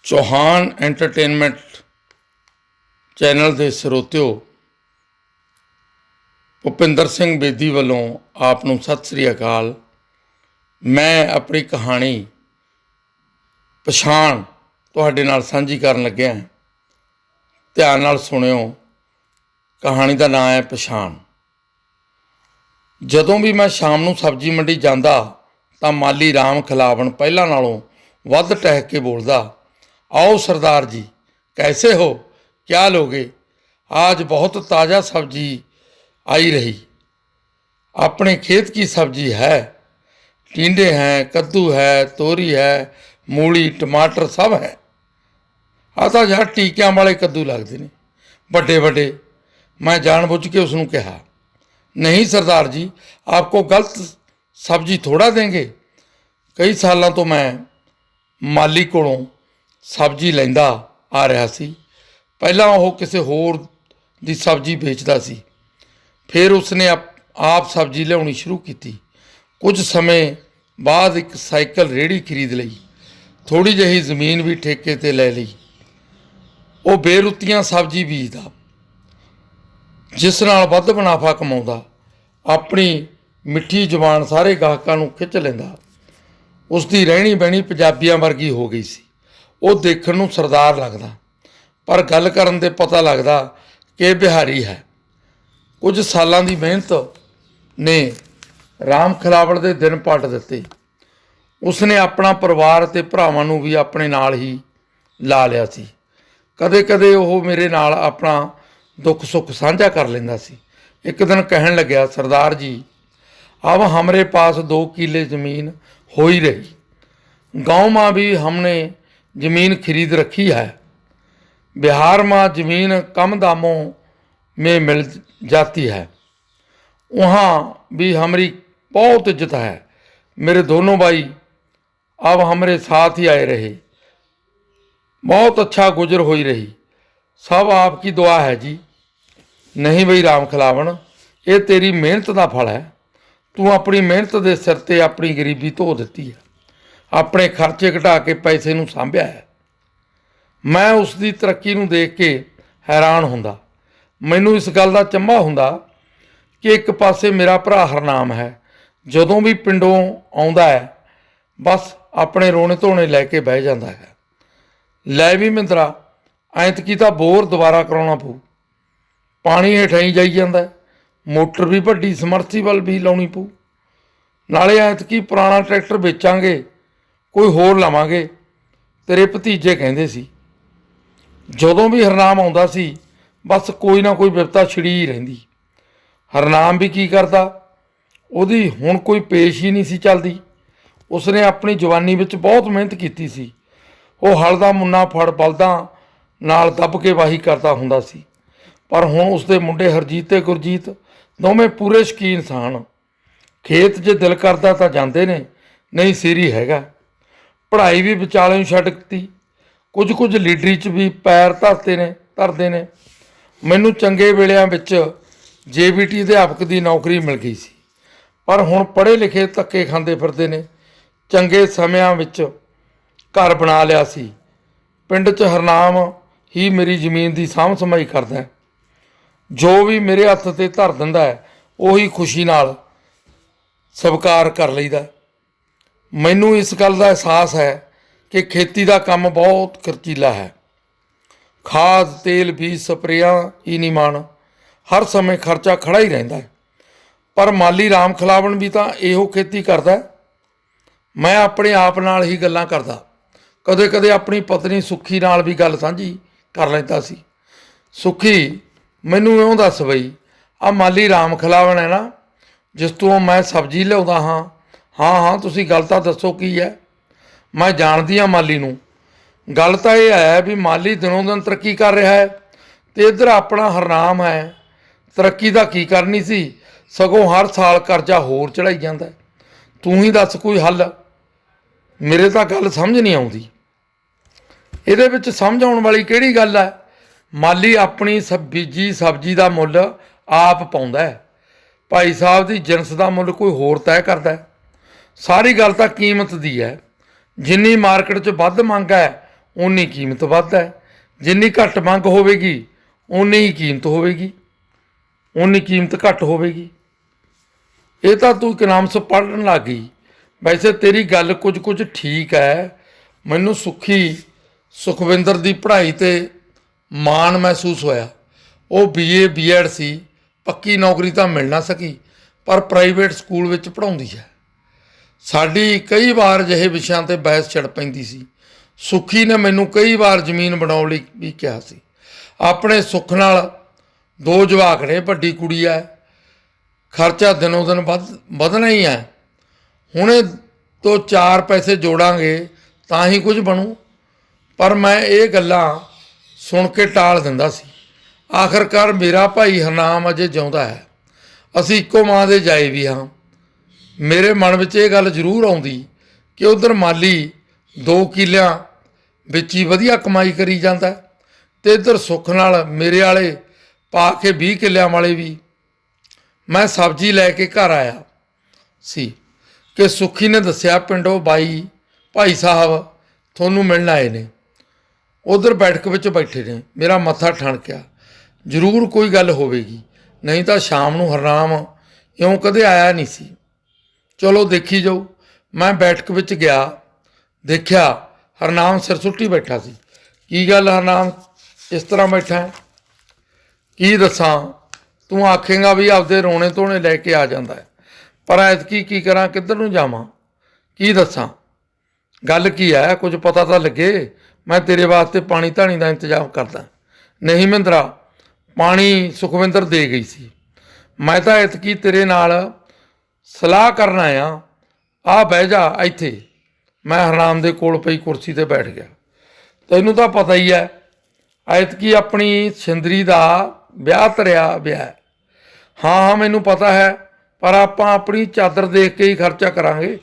Chauhan entertainment channel ਦੇ ਸਰੋਤਿਓ, ਭੁਪਿੰਦਰ ਸਿੰਘ ਬੇਦੀ ਵੱਲੋਂ ਆਪ ਨੂੰ ਸਤਿ ਸ੍ਰੀ ਅਕਾਲ। ਮੈਂ ਆਪਣੀ ਕਹਾਣੀ ਪਛਾਣ ਤੁਹਾਡੇ ਨਾਲ ਸਾਂਝੀ ਕਰਨ ਲੱਗਿਆ। ਧਿਆਨ ਨਾਲ ਸੁਣਿਓ। ਕਹਾਣੀ ਦਾ ਨਾਂ ਹੈ ਪਛਾਣ। ਜਦੋਂ ਵੀ ਮੈਂ ਸ਼ਾਮ ਨੂੰ ਸਬਜ਼ੀ ਮੰਡੀ ਜਾਂਦਾ ਤਾਂ ਮਾਲੀ ਰਾਮ ਖਿਲਾਵਣ ਪਹਿਲਾਂ ਨਾਲੋਂ ਵੱਧ ਟਹਿਕ ਕੇ ਬੋਲਦਾ, आओ सरदार जी, कैसे हो, क्या लोगे? आज बहुत ताज़ा सब्जी आई रही। अपने खेत की सब्जी है, टिंडे हैं, कद्दू है, तोरी है, मूली, टमाटर सब है। आता यार टीकियां वाले कद्दू लगते ने, बड़े बड़े। मैं जानबूझ के उसनों कहा, नहीं सरदार जी, आपको गलत सब्जी थोड़ा देंगे। कई सालों तो मैं माली कोलों सब्जी लैंदा आ रहा सी। पहला वो किसी होर दी सब्जी बेचता सी, फिर उसने आप सब्जी लियाउणी शुरू की। कुछ समय बाद एक साइकिल रेहड़ी खरीद लई, थोड़ी जही जमीन भी ठेके ते ले लई। वो बेरुतियां सब्जी बीजदा, जिस नाल वध मुनाफा कमाउंदा। अपनी मिठी जुबान सारे गाहकां नूं खिच लैंदा। उसकी रहनी बहनी पंजाबियां वर्गी हो गई सी। ਉਹ ਦੇਖਣ ਨੂੰ ਸਰਦਾਰ ਲੱਗਦਾ, ਪਰ ਗੱਲ ਕਰਨ 'ਤੇ ਪਤਾ ਲੱਗਦਾ ਕਿ ਬਿਹਾਰੀ ਹੈ। ਕੁਝ ਸਾਲਾਂ ਦੀ ਮਿਹਨਤ ਨੇ ਰਾਮ ਖਿਲਾਵੜ ਦੇ ਦਿਨ ਪਲਟ ਦਿੱਤੇ। ਉਸਨੇ ਆਪਣਾ ਪਰਿਵਾਰ ਅਤੇ ਭਰਾਵਾਂ ਨੂੰ ਵੀ ਆਪਣੇ ਨਾਲ ਹੀ ਲਾ ਲਿਆ ਸੀ। ਕਦੇ ਕਦੇ ਉਹ ਮੇਰੇ ਨਾਲ ਆਪਣਾ ਦੁੱਖ ਸੁੱਖ ਸਾਂਝਾ ਕਰ ਲੈਂਦਾ ਸੀ। ਇੱਕ ਦਿਨ ਕਹਿਣ ਲੱਗਿਆ, सरदार जी, अब हमारे पास 2 किले ज़मीन हो ही रही। गाँव में भी हमने ज़मीन खरीद रखी है। बिहार में ज़मीन कम दामों में मिल जाती है। वहाँ भी हमारी बहुत इज्जत है। मेरे दोनों भाई अब हमारे साथ ही आए रहे। बहुत अच्छा गुजर हो ही रही। सब आपकी दुआ है जी। नहीं बई राम खिलावन, ये तेरी मेहनत का फल है। तू अपनी मेहनत के सिर ते अपनी गरीबी धो दी है, अपने खर्चे घटा के पैसे नूं सांभिया है। मैं उसकी तरक्की नूं देख के हैरान हुंदा। मैनूं इस गल दा चंभा हुंदा कि एक पासे मेरा भरा हरनाम है, जदों भी पिंडों आउंदा है बस अपने रोने धोने लैके बह जाता है। लै भी मिंदरा, ऐतकी तां बोर दोबारा कराउणा पऊ। पानी हेठां ही जाई जांदा, मोटर भी वड्डी समरसीबल भी लाउणी पऊ। नाले ऐतकी पुराना ट्रैक्टर बेचांगे, कोई होर लवांगे, तेरे भतीजे कहंदे सी। जदों भी हरनाम आउंदा सी बस कोई ना कोई विपता छिड़ी ही रहिंदी। हरनाम भी की करदा, उहदी हुण कोई पेश ही नहीं सी चलदी। उसने अपनी जवानी विच बहुत मेहनत कीती सी। वो हल दा मुन्ना फड़ बलदां नाल दब के वाही करदा हुंदा सी। पर हुण उसदे मुंडे हरजीत ते गुरजीत दोवें पूरे शकीन सन। खेत जे दिल करदा तां जांदे ने, नहीं सिर ही हैगा। पढ़ाई भी विचाले छड्ड दित्ती। कुछ लीडरी च भी पैर धरते ने। मैनू चंगे वेलियां विच JBT अध्यापक की नौकरी मिल गई सी, पर हुण पढ़े लिखे धक्के खांदे फिरदे ने। चंगे समियां विच घर बना लिया सी। पिंड च हरनाम ही मेरी जमीन की साਂਭ ਸੰਭਾਈ करदा है। जो भी मेरे हत्थ ते धर दिंदा है उही खुशी नाल स्वीकार कर लईदा। मैनू इस गल का एहसास है कि खेती का काम बहुत खर्चीला है। खाद तेल बीज स्प्रेयां ही नहीं मान, हर समय खर्चा खड़ा ही रहिंदा है। पर माली राम खिलावन भी तो इहो खेती करदा है। मैं अपने आप नाल ही गल्लां करदा, कदे कदे अपनी पत्नी सुखी नाल भी गल सांझी कर लैंदा सी। सुखी, मैनू इउं दस बई, आ माली राम खिलावन है ना, जिस तों मैं सब्जी लिआउंदा हाँ? हाँ हाँ, तुसीं गल तां दसो की है। मैं जानदी हाँ माली नूं। गल तां इह है भी माली दिनों दिन तरक्की कर रहा है, तो इधर अपना हरनाम है तरक्की दा की करनी सी, सगों हर साल करजा होर चढ़ाई जांदा है। तूं ही दस कोई हल। मेरे तां गल समझ नहीं आउंदी। इहदे विच समझ आउण वाली किहड़ी गल है? माली अपनी बीजी सब्जी का मुੱਲ आप पाउंदा है। भाई साहब की जिनस का मुੱਲ कोई होर तय करदा है। सारी गल तां कीमत दी है। जिन्नी मार्केट 'ਚ ਵੱਧ ਮੰਗ है ਓਨੀ ਕੀਮਤ ਵੱਧ ਹੈ। ਜਿੰਨੀ ਘੱਟ ਮੰਗ ਹੋਵੇਗੀ ਓਨੀ ਹੀ ਕੀਮਤ ਹੋਵੇਗੀ, ਓਨੀ ਕੀਮਤ ਘੱਟ ਹੋਵੇਗੀ। ਇਹ ਤਾਂ ਤੂੰ ਇਕਨਾਮਸ ਪੜ੍ਹਨ ਲੱਗ ਗਈ। ਵੈਸੇ ਤੇਰੀ ਗੱਲ ਕੁਝ ਠੀਕ ਹੈ। ਮੈਨੂੰ ਸੁਖਵਿੰਦਰ ਦੀ ਪੜ੍ਹਾਈ 'ਤੇ ਮਾਣ ਮਹਿਸੂਸ ਹੋਇਆ। ਉਹ BA BEd ਸੀ, ਪੱਕੀ ਨੌਕਰੀ ਤਾਂ ਮਿਲ ਨਾ ਸਕੀ, ਪਰ ਪ੍ਰਾਈਵੇਟ ਸਕੂਲ ਵਿੱਚ ਪੜ੍ਹਾਉਂਦੀ ਹੈ। ਸਾਡੀ ਕਈ ਵਾਰ ਅਜਿਹੇ ਵਿਸ਼ਿਆਂ 'ਤੇ ਬਹਿਸ ਛਿੜ ਪੈਂਦੀ ਸੀ। ਸੁੱਖੀ ਨੇ ਮੈਨੂੰ ਕਈ ਵਾਰ ਜ਼ਮੀਨ ਬਣਾਉਣ ਲਈ ਵੀ ਕਿਹਾ ਸੀ। ਆਪਣੇ ਸੁੱਖ ਨਾਲ 2 ਜਵਾਕ ਨੇ, ਵੱਡੀ ਕੁੜੀ ਹੈ, ਖਰਚਾ ਦਿਨੋਂ ਦਿਨ ਵਧਣਾ ਹੀ ਹੈ। ਹੁਣੇ ਤੋਂ 4 ਪੈਸੇ ਜੋੜਾਂਗੇ ਤਾਂ ਹੀ ਕੁਝ ਬਣੂ। ਪਰ ਮੈਂ ਇਹ ਗੱਲਾਂ ਸੁਣ ਕੇ ਟਾਲ ਦਿੰਦਾ ਸੀ। ਆਖਰਕਾਰ ਮੇਰਾ ਭਾਈ ਹਰਨਾਮ ਅਜੇ ਜਿਉਂਦਾ ਹੈ। ਅਸੀਂ ਇੱਕੋ ਮਾਂ ਦੇ ਜਾਏ ਵੀ ਹਾਂ। ਮੇਰੇ ਮਨ ਵਿੱਚ ਇਹ ਗੱਲ ਜ਼ਰੂਰ ਆਉਂਦੀ ਕਿ ਉਧਰ ਮਾਲੀ 2 ਕਿੱਲਿਆਂ ਵਿੱਚ ਹੀ ਵਧੀਆ ਕਮਾਈ ਕਰੀ ਜਾਂਦਾ ਅਤੇ ਇੱਧਰ ਸੁੱਖ ਨਾਲ ਮੇਰੇ ਵਾਲੇ ਪਾ ਕੇ 20 ਕਿੱਲਿਆਂ ਵਾਲੇ ਵੀ। ਮੈਂ ਸਬਜ਼ੀ ਲੈ ਕੇ ਘਰ ਆਇਆ ਸੀ ਕਿ ਸੁੱਖੀ ਨੇ ਦੱਸਿਆ ਪਿੰਡੋਂ ਭਾਈ ਸਾਹਿਬ ਤੁਹਾਨੂੰ ਮਿਲਣ ਆਏ ਨੇ। ਉਧਰ ਬੈਠਕ ਵਿੱਚ ਬੈਠੇ ਨੇ। ਮੇਰਾ ਮੱਥਾ ਠਣਕਿਆ। ਜ਼ਰੂਰ ਕੋਈ ਗੱਲ ਹੋਵੇਗੀ, ਨਹੀਂ ਤਾਂ ਸ਼ਾਮ ਨੂੰ ਹਰਨਾਮ ਇਉਂ ਕਦੇ ਆਇਆ ਨਹੀਂ ਸੀ। ਚਲੋ ਦੇਖੀ ਜਾਊ। ਮੈਂ ਬੈਠਕ ਵਿੱਚ ਗਿਆ, ਦੇਖਿਆ ਹਰਨਾਮ ਸਿਰ ਸੁੱਟੀ ਬੈਠਾ ਸੀ। ਕੀ ਗੱਲ ਹਰਨਾਮ, ਇਸ ਤਰ੍ਹਾਂ ਬੈਠਾ ਹੈ? ਕੀ ਦੱਸਾਂ, ਤੂੰ ਆਖੇਂਗਾ ਵੀ ਆਪਦੇ ਰੋਣੇ ਧੋਣੇ ਲੈ ਕੇ ਆ ਜਾਂਦਾ ਹੈ, ਪਰ ਐਤਕੀ ਕੀ ਕਰਾਂ, ਕਿੱਧਰ ਨੂੰ ਜਾਵਾਂ, ਕੀ ਦੱਸਾਂ, ਗੱਲ ਕੀ ਹੈ, ਕੁਝ ਪਤਾ ਤਾਂ ਲੱਗੇ। ਮੈਂ ਤੇਰੇ ਵਾਸਤੇ ਪਾਣੀ ਧਾਣੀ ਦਾ ਇੰਤਜ਼ਾਮ ਕਰਦਾ। ਨਹੀਂ ਮਹਿੰਦਰਾ, ਪਾਣੀ ਸੁਖਵਿੰਦਰ ਦੇ ਗਈ ਸੀ। ਮੈਂ ਤਾਂ ਐਤਕੀ ਤੇਰੇ ਨਾਲ ਸਲਾਹ ਕਰਨ ਆਇਆ। ਆ ਬਹਿ ਜਾ ਇੱਥੇ। ਮੈਂ ਹਰਨਾਮ ਦੇ ਕੋਲ ਪਈ ਕੁਰਸੀ 'ਤੇ ਬੈਠ ਗਿਆ। ਤੈਨੂੰ ਤਾਂ ਪਤਾ ਹੀ ਹੈ, ਐਤਕੀ ਆਪਣੀ ਸਿੰਦਰੀ ਦਾ ਵਿਆਹ ਧਰਿਆ ਵਿਆਹ। ਹਾਂ ਮੈਨੂੰ ਪਤਾ ਹੈ, ਪਰ ਆਪਾਂ ਆਪਣੀ ਚਾਦਰ ਦੇਖ ਕੇ ਹੀ ਖਰਚਾ ਕਰਾਂਗੇ।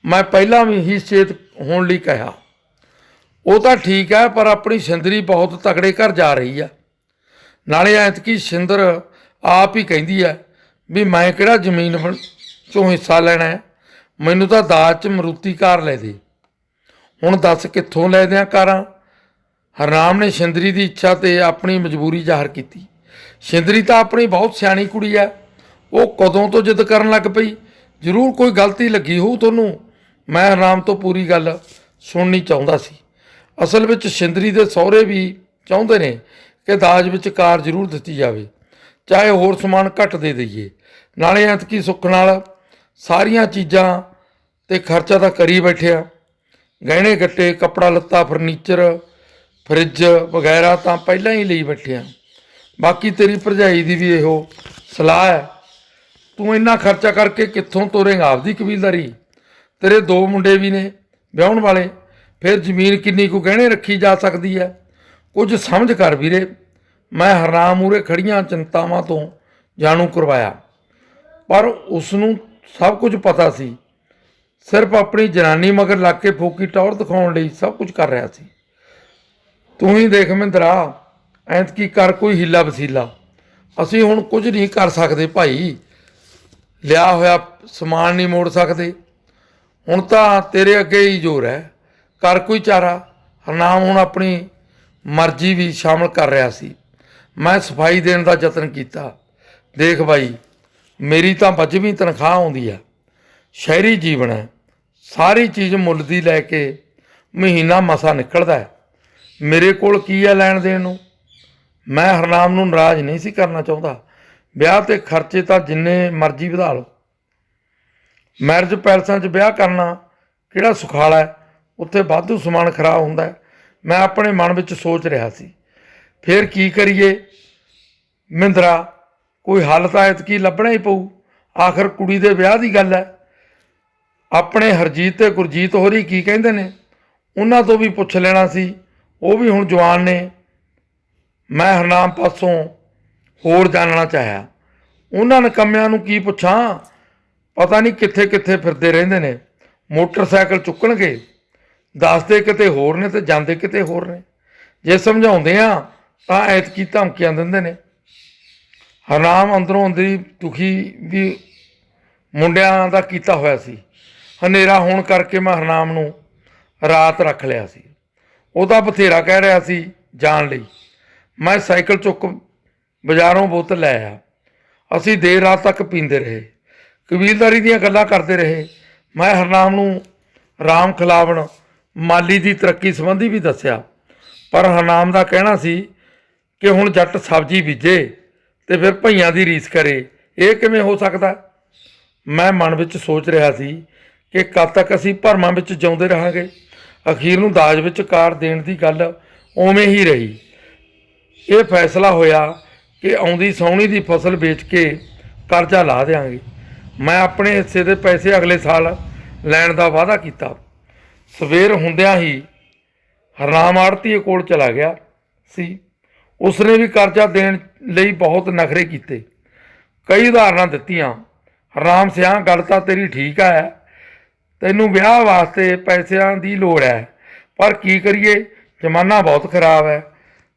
ਮੈਂ ਪਹਿਲਾਂ ਵੀ ਹੀ ਚੇਤ ਹੋਣ ਲਈ ਕਿਹਾ। ਉਹ ਤਾਂ ਠੀਕ ਹੈ, ਪਰ ਆਪਣੀ ਸਿੰਦਰੀ ਬਹੁਤ ਤਕੜੇ ਘਰ ਜਾ ਰਹੀ ਆ। ਨਾਲੇ ਐਤਕੀ ਸਿੰਦਰ ਆਪ ਹੀ ਕਹਿੰਦੀ ਹੈ ਵੀ ਮੈਂ ਕਿਹੜਾ ਜ਼ਮੀਨ 'ਚੋਂ ਹਿੱਸਾ ਲੈਣਾ ਹੈ, ਮੈਨੂੰ ਤਾਂ ਦਾਜ 'ਚ ਮਰੂਤੀ ਕਾਰ ਲੈ ਦੇ। ਹੁਣ ਦੱਸ ਕਿੱਥੋਂ ਲੈ ਦਿਆਂ ਕਾਰਾਂ? ਹਰਨਾਮ ਨੇ ਸਿੰਦਰੀ ਦੀ ਇੱਛਾ 'ਤੇ ਆਪਣੀ ਮਜਬੂਰੀ ਜ਼ਾਹਰ ਕੀਤੀ। ਸਿੰਦਰੀ ਤਾਂ ਆਪਣੀ ਬਹੁਤ ਸਿਆਣੀ ਕੁੜੀ ਹੈ। ਉਹ ਕਦੋਂ ਤੋਂ ਜਿੱਦ ਕਰਨ ਲੱਗ ਪਈ। ਜ਼ਰੂਰ ਕੋਈ ਗਲਤੀ ਲੱਗੀ ਹੋਊ ਤੁਹਾਨੂੰ। ਮੈਂ ਹਰਨਾਮ ਤੋਂ ਪੂਰੀ ਗੱਲ ਸੁਣਨੀ ਚਾਹੁੰਦਾ ਸੀ। ਅਸਲ ਵਿੱਚ ਸਿੰਦਰੀ ਦੇ ਸਹੁਰੇ ਵੀ ਚਾਹੁੰਦੇ ਨੇ ਕਿ ਦਾਜ ਵਿੱਚ ਕਾਰ ਜ਼ਰੂਰ ਦਿੱਤੀ ਜਾਵੇ, ਚਾਹੇ ਹੋਰ ਸਮਾਨ ਘੱਟ ਦੇ ਦਈਏ। ਨਾਲੇ ਐਤਕੀ ਸੁੱਖ ਨਾਲ ਸਾਰੀਆਂ ਚੀਜ਼ਾਂ 'ਤੇ ਖਰਚਾ ਤਾਂ ਕਰੀ ਬੈਠਿਆ। ਗਹਿਣੇ ਗੱਟੇ, ਕੱਪੜਾ ਲੱਤਾ, ਫਰਨੀਚਰ, ਫਰਿੱਜ ਵਗੈਰਾ ਤਾਂ ਪਹਿਲਾਂ ਹੀ ਲਈ ਬੈਠਿਆ। ਬਾਕੀ ਤੇਰੀ ਭਰਜਾਈ ਦੀ ਵੀ ਇਹੋ ਸਲਾਹ ਹੈ। ਤੂੰ ਇੰਨਾ ਖਰਚਾ ਕਰਕੇ ਕਿੱਥੋਂ ਤੋਰੇਂਗਾ ਆਪਦੀ ਕਬੀਲਦਾਰੀ? ਤੇਰੇ 2 ਮੁੰਡੇ ਵੀ ਨੇ ਵਿਆਹੁਣ ਵਾਲੇ, ਫਿਰ ਜ਼ਮੀਨ ਕਿੰਨੀ ਕੁ ਗਹਿਣੇ ਰੱਖੀ ਜਾ ਸਕਦੀ ਹੈ? ਕੁਝ ਸਮਝ ਕਰ ਵੀਰੇ। ਮੈਂ ਹਰਨਾਮ ਮੂਹਰੇ ਖੜੀਆਂ ਚਿੰਤਾਵਾਂ ਤੋਂ ਜਾਣੂ ਕਰਵਾਇਆ, ਪਰ ਉਸ ਨੂੰ ਸਭ ਕੁਝ ਪਤਾ ਸੀ। ਸਿਰਫ ਆਪਣੀ ਜਨਾਨੀ ਮਗਰ ਲੱਗ ਕੇ ਫੋਕੀ ਟੌਰ ਦਿਖਾਉਣ ਲਈ ਸਭ ਕੁਝ ਕਰ ਰਿਹਾ ਸੀ। ਤੂੰ ਹੀ ਦੇਖ ਮਹਿੰਦਰਾ, ਐਤਕੀ ਕਰ ਕੋਈ ਹੀਲਾ ਵਸੀਲਾ। ਅਸੀਂ ਹੁਣ ਕੁਝ ਨਹੀਂ ਕਰ ਸਕਦੇ ਭਾਈ, ਲਿਆ ਹੋਇਆ ਸਮਾਨ ਨਹੀਂ ਮੋੜ ਸਕਦੇ। ਹੁਣ ਤਾਂ ਤੇਰੇ ਅੱਗੇ ਹੀ ਜ਼ੋਰ ਹੈ, ਕਰ ਕੋਈ ਚਾਰਾ। ਹਰਨਾਮ ਹੁਣ ਆਪਣੀ ਮਰਜ਼ੀ ਵੀ ਸ਼ਾਮਲ ਕਰ ਰਿਹਾ ਸੀ। ਮੈਂ ਸਫਾਈ ਦੇਣ ਦਾ ਯਤਨ ਕੀਤਾ। ਦੇਖ ਬਾਈ, ਮੇਰੀ ਤਾਂ 25ਵੀਂ ਤਨਖਾਹ ਆਉਂਦੀ ਆ। ਸ਼ਹਿਰੀ ਜੀਵਨ ਹੈ, ਸਾਰੀ ਚੀਜ਼ ਮੁੱਲ ਦੀ ਲੈ ਕੇ ਮਹੀਨਾ ਮਸਾਂ ਨਿਕਲਦਾ ਹੈ। ਮੇਰੇ ਕੋਲ ਕੀ ਹੈ ਲੈਣ ਦੇਣ ਨੂੰ? ਮੈਂ ਹਰਨਾਮ ਨੂੰ ਨਾਰਾਜ਼ ਨਹੀਂ ਸੀ ਕਰਨਾ ਚਾਹੁੰਦਾ। ਵਿਆਹ 'ਤੇ ਖਰਚੇ ਤਾਂ ਜਿੰਨੇ ਮਰਜ਼ੀ ਵਧਾ ਲਓ। ਮੈਰਿਜ ਪੈਲਸਾਂ 'ਚ ਵਿਆਹ ਕਰਨਾ ਕਿਹੜਾ ਸੁਖਾਲਾ ਹੈ? ਉੱਥੇ ਵਾਧੂ ਸਮਾਨ ਖਰਾਬ ਹੁੰਦਾ ਹੈ। ਮੈਂ ਆਪਣੇ ਮਨ ਵਿੱਚ ਸੋਚ ਰਿਹਾ ਸੀ, ਫਿਰ ਕੀ ਕਰੀਏ ਮਹਿੰਦਰਾ? ਕੋਈ ਹੱਲ ਤਾਂ ਐਤਕੀ ਲੱਭਣਾ ਹੀ ਪਊ। ਆਖਰ ਕੁੜੀ ਦੇ ਵਿਆਹ ਦੀ ਗੱਲ ਹੈ। ਆਪਣੇ ਹਰਜੀਤ ਅਤੇ ਗੁਰਜੀਤ ਹੋਰੀ ਕੀ ਕਹਿੰਦੇ ਨੇ, ਉਹਨਾਂ ਤੋਂ ਵੀ ਪੁੱਛ ਲੈਣਾ ਸੀ। ਉਹ ਵੀ ਹੁਣ ਜਵਾਨ ਨੇ। ਮੈਂ ਹਰਨਾਮ ਪਾਸੋਂ ਹੋਰ ਜਾਣਨਾ ਚਾਹਿਆ। ਉਹਨਾਂ ਨਕੰਮਿਆਂ ਨੂੰ ਕੀ ਪੁੱਛਾਂ? ਪਤਾ ਨਹੀਂ ਕਿੱਥੇ ਕਿੱਥੇ ਫਿਰਦੇ ਰਹਿੰਦੇ ਨੇ। ਮੋਟਰਸਾਈਕਲ ਚੁੱਕਣਗੇ, ਦੱਸਦੇ ਕਿਤੇ ਹੋਰ ਨੇ ਅਤੇ ਜਾਂਦੇ ਕਿਤੇ ਹੋਰ ਨੇ। ਜੇ ਸਮਝਾਉਂਦੇ ਆ ਤਾਂ ਐਤਕੀ ਧਮਕੀਆਂ ਦਿੰਦੇ ਨੇ। ਹਰਨਾਮ ਅੰਦਰੋਂ ਅੰਦਰੀ ਦੁਖੀ ਵੀ ਮੁੰਡਿਆਂ ਦਾ ਕੀਤਾ ਹੋਇਆ ਸੀ। ਹਨੇਰਾ ਹੋਣ ਕਰਕੇ ਮੈਂ ਹਰਨਾਮ ਨੂੰ ਰਾਤ ਰੱਖ ਲਿਆ ਸੀ। ਉਹਦਾ ਬਥੇਰਾ ਕਹਿ ਰਿਹਾ ਸੀ ਜਾਣ ਲਈ। ਮੈਂ ਸਾਈਕਲ ਚੁੱਕ ਬਾਜ਼ਾਰੋਂ ਬੋਤਲ ਲੈ ਆਇਆ। ਅਸੀਂ ਦੇਰ ਰਾਤ ਤੱਕ ਪੀਂਦੇ ਰਹੇ, ਕਬੀਲਦਾਰੀ ਦੀਆਂ ਗੱਲਾਂ ਕਰਦੇ ਰਹੇ। ਮੈਂ ਹਰਨਾਮ ਨੂੰ ਰਾਮ ਖਿਲਾਵਣ ਮਾਲੀ ਦੀ ਤਰੱਕੀ ਸੰਬੰਧੀ ਵੀ ਦੱਸਿਆ, ਪਰ ਹਰਨਾਮ ਦਾ ਕਹਿਣਾ ਸੀ ਕਿ ਹੁਣ ਜੱਟ ਸਬਜ਼ੀ ਬੀਜੇ ਤੇ ਫਿਰ ਭਈਆਂ ਦੀ ਰੀਸ ਕਰੇ, ਇਹ ਕਿਵੇਂ ਹੋ ਸਕਦਾ। ਮੈਂ ਮਨ ਵਿੱਚ ਸੋਚ ਰਿਹਾ ਸੀ ਕਿ ਕਦ ਤੱਕ ਅਸੀਂ ਭਰਮਾਂ ਵਿੱਚ ਜਿਉਂਦੇ ਰਹਾਂਗੇ। ਅਖੀਰ ਨੂੰ ਦਾਜ ਵਿੱਚ ਕਾਰ ਦੇਣ ਦੀ ਗੱਲ ਉਵੇਂ ਹੀ ਰਹੀ। ਇਹ ਫੈਸਲਾ ਹੋਇਆ ਕਿ ਆਉਂਦੀ ਸਾਉਣੀ ਦੀ ਫਸਲ ਵੇਚ ਕੇ ਕਰਜ਼ਾ ਲਾ ਦਿਆਂਗੇ। ਮੈਂ ਆਪਣੇ ਹਿੱਸੇ ਦੇ ਪੈਸੇ ਅਗਲੇ ਸਾਲ ਲੈਣ ਦਾ ਵਾਅਦਾ ਕੀਤਾ। ਸਵੇਰ ਹੁੰਦਿਆਂ ਹੀ ਹਰਨਾਮ ਆੜ੍ਹਤੀਏ ਕੋਲ ਚਲਾ ਗਿਆ ਸੀ। ਉਸਨੇ ਵੀ ਕਰਜ਼ਾ ਦੇਣ ਲਈ ਬਹੁਤ ਨਖਰੇ ਕੀਤੇ, ਕਈ ਉਦਾਹਰਨਾਂ ਦਿੱਤੀਆਂ। ਹਰਨਾਮ ਸਿਆਂ, ਗੱਲ ਤਾਂ ਤੇਰੀ ਠੀਕ ਹੈ, ਤੈਨੂੰ ਵਿਆਹ ਵਾਸਤੇ ਪੈਸਿਆਂ ਦੀ ਲੋੜ ਹੈ, ਪਰ ਕੀ ਕਰੀਏ, ਜ਼ਮਾਨਾ ਬਹੁਤ ਖਰਾਬ ਹੈ।